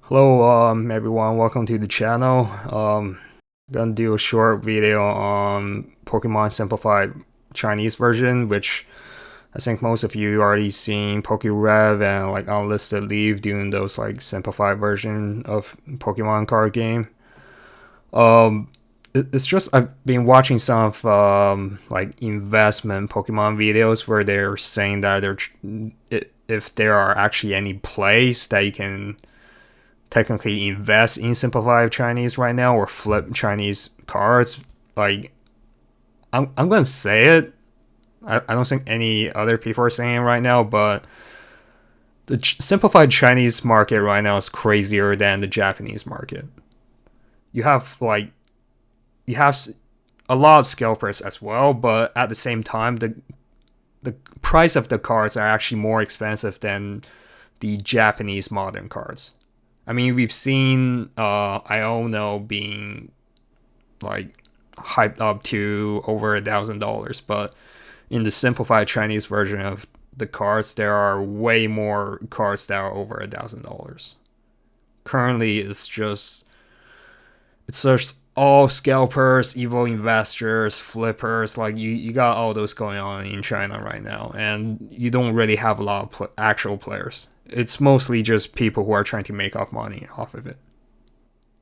Hello, everyone. Welcome to the channel. Gonna do a short video on Pokemon Simplified Chinese version, which I think most of you already seen PokeRev and like Unlisted Leaf doing those like simplified version of Pokemon card game. Um, it's just I've been watching some of like investment Pokemon videos where they're saying that if there are actually any plays that you can technically invest in simplified Chinese right now or flip Chinese cards. Like I'm gonna say it. I don't think any other people are saying it right now, but the simplified Chinese market right now is crazier than the Japanese market. You have like you have a lot of scalpers as well, but at the same time, the price of the cards are actually more expensive than the Japanese modern cards. I mean, we've seen Iono being like hyped up to over $1,000, but in the simplified Chinese version of the cards, there are way more cards that are over $1,000. Currently, it's just all scalpers, evil investors, flippers. Like you got all those going on in China right now, and you don't really have a lot of actual players. It's mostly just people who are trying to make off money off of it.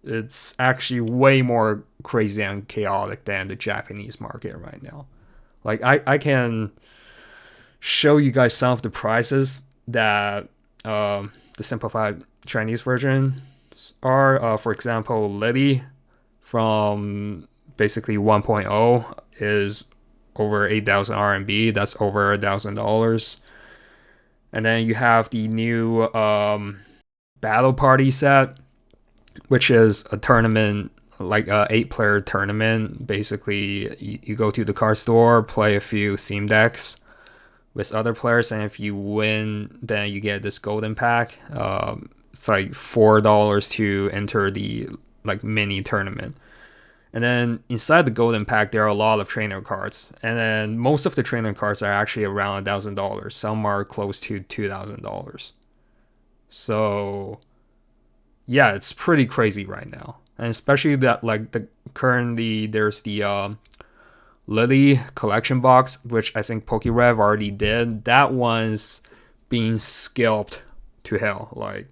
It's actually way more crazy and chaotic than the Japanese market right now. Like I can show you guys some of the prices that the simplified Chinese version are. For example, Liddy from basically 1.0 is over 8,000 RMB. That's over $1,000. And then you have the new Battle Party set, which is a tournament, like a 8-player tournament. Basically, you go to the card store, play a few theme decks with other players, and if you win, then you get this golden pack. It's like $4 to enter the like mini tournament. And then inside the golden pack, there are a lot of trainer cards, and then most of the trainer cards are actually around $1,000. Some are close to $2,000. So yeah, it's pretty crazy right now, and especially that like the currently there's the Lily collection box, which I think PokeRev already did. That one's being scalped to hell. Like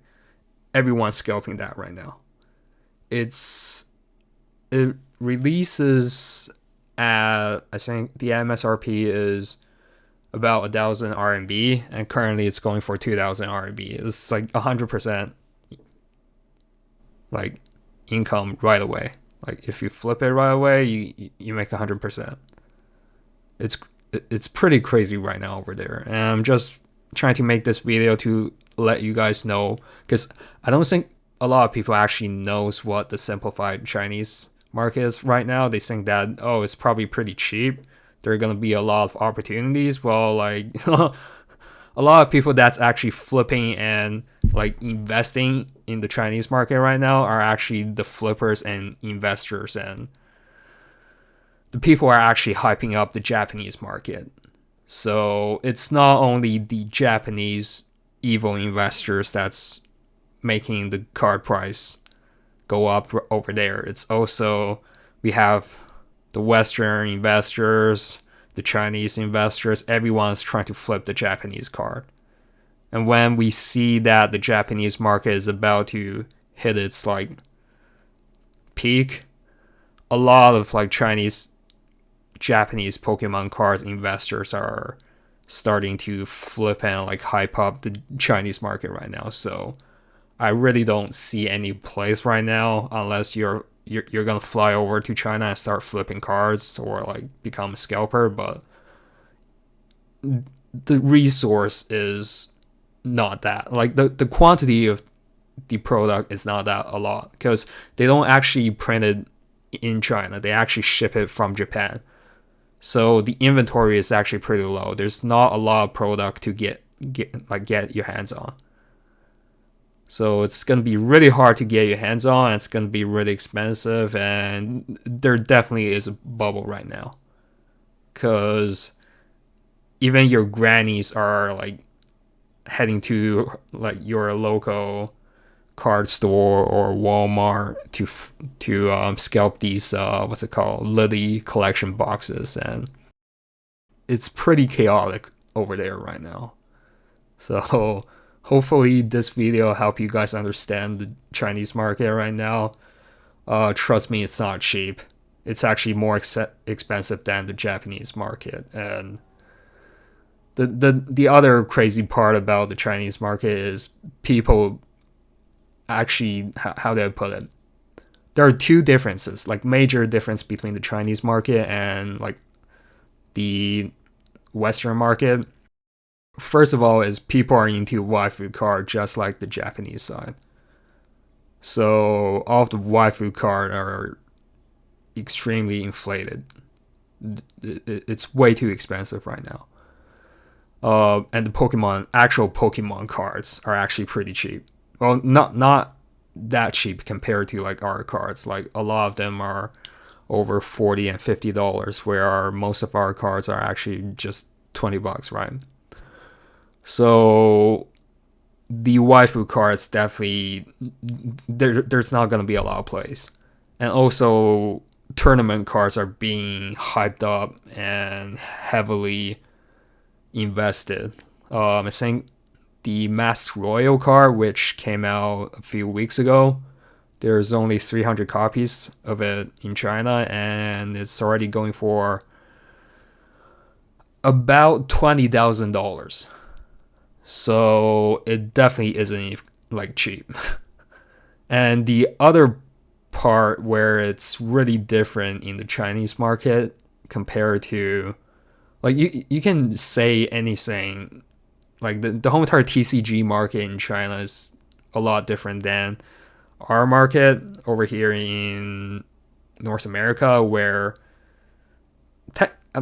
everyone's scalping that right now. It releases at I think the MSRP is about 1,000 RMB, and currently it's going for 2,000 RMB. It's like 100% like income right away. Like if you flip it right away, you make 100%. It's it's pretty crazy right now over there, and I'm just trying to make this video to let you guys know because I don't think a lot of people actually knows what the simplified Chinese market is right now. They think that it's probably pretty cheap. There are gonna be a lot of opportunities. Well, like a lot of people that's actually flipping and like investing in the Chinese market right now are actually the flippers and investors, and the people are actually hyping up the Japanese market. So it's not only the Japanese evil investors that's making the card price go up over there. It's also we have the Western investors, the Chinese investors. Everyone's trying to flip the Japanese card. And when we see that the Japanese market is about to hit its like peak, a lot of like Japanese Pokemon cards investors are starting to flip and like hype up the Chinese market right now. So I really don't see any place right now unless you're gonna fly over to China and start flipping cards or like become a scalper. But the resource is not that like the quantity of the product is not that a lot because they don't actually print it in China. They actually ship it from Japan. So the inventory is actually pretty low. There's not a lot of product to get your hands on. So it's gonna be really hard to get your hands on. It's gonna be really expensive, and there definitely is a bubble right now. Cause even your grannies are like heading to like your local card store or Walmart to scalp these what's it called, Lily collection boxes, and it's pretty chaotic over there right now. So hopefully this video help you guys understand the Chinese market right now. Trust me, it's not cheap. It's actually more expensive than the Japanese market. And the other crazy part about the Chinese market is people actually, how do I put it? There are two differences, like major difference between the Chinese market and like the Western market. First of all is people are into waifu card just like the Japanese side. So all of the waifu card are extremely inflated. It's way too expensive right now. And the actual Pokemon cards are actually pretty cheap. Well, not that cheap compared to like our cards. Like a lot of them are over $40 and $50, where most of our cards are actually just $20, right? So the waifu cards definitely there's not gonna be a lot of plays, and also tournament cards are being hyped up and heavily invested. I think the Masked Royal card, which came out a few weeks ago, there's only 300 copies of it in China, and it's already going for about $20,000. So it definitely isn't like cheap. And the other part where it's really different in the Chinese market compared to, like, you can say anything, like the whole entire TCG market in China is a lot different than our market over here in North America, where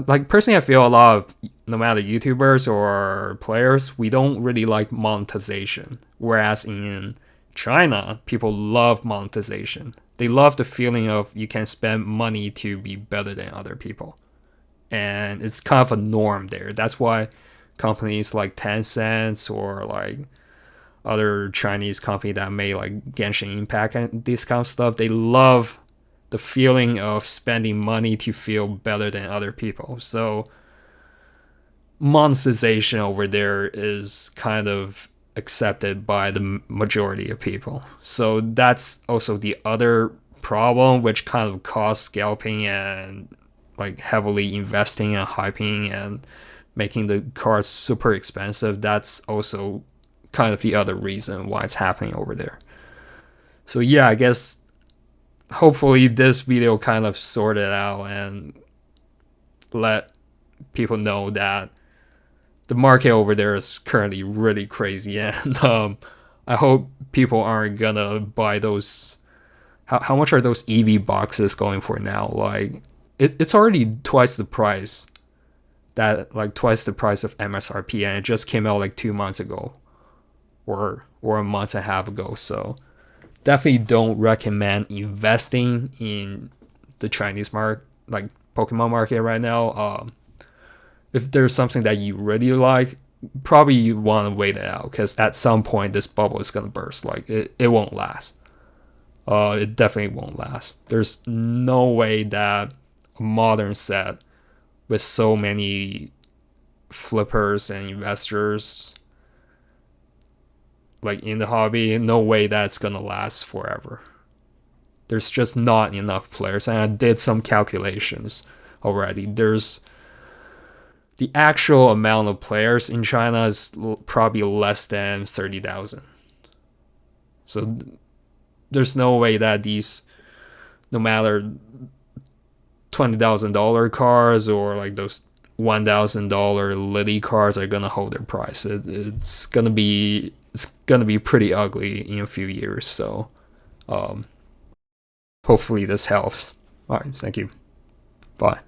like personally I feel a lot of, no matter YouTubers or players, we don't really like monetization, whereas in China people love monetization. They love the feeling of you can spend money to be better than other people, and it's kind of a norm there. That's why companies like Tencent or like other Chinese company that made like Genshin Impact and this kind of stuff, they love the feeling of spending money to feel better than other people. So monetization over there is kind of accepted by the majority of people. So that's also the other problem, which kind of caused scalping and like heavily investing and hyping and making the cards super expensive. That's also kind of the other reason why it's happening over there. So yeah, I guess hopefully this video kind of sorted out and let people know that the market over there is currently really crazy, and I hope people aren't gonna buy those. How much are those EV boxes going for now? Like it's already twice the price of MSRP, and it just came out like 2 months ago or a month and a half ago. So definitely don't recommend investing in the Chinese market, like Pokemon market right now. If there's something that you really like, probably you want to wait it out, because at some point this bubble is gonna burst. Like it won't last. It definitely won't last. There's no way that a modern set with so many flippers and investors like in the hobby, no way that's gonna last forever. There's just not enough players, and I did some calculations already. There's the actual amount of players in China is probably less than 30,000. So there's no way that these, no matter $20,000 cars or like those $1,000 Liddy cars, are gonna hold their price. It's gonna be pretty ugly in a few years. So hopefully this helps. All right, thank you. Bye.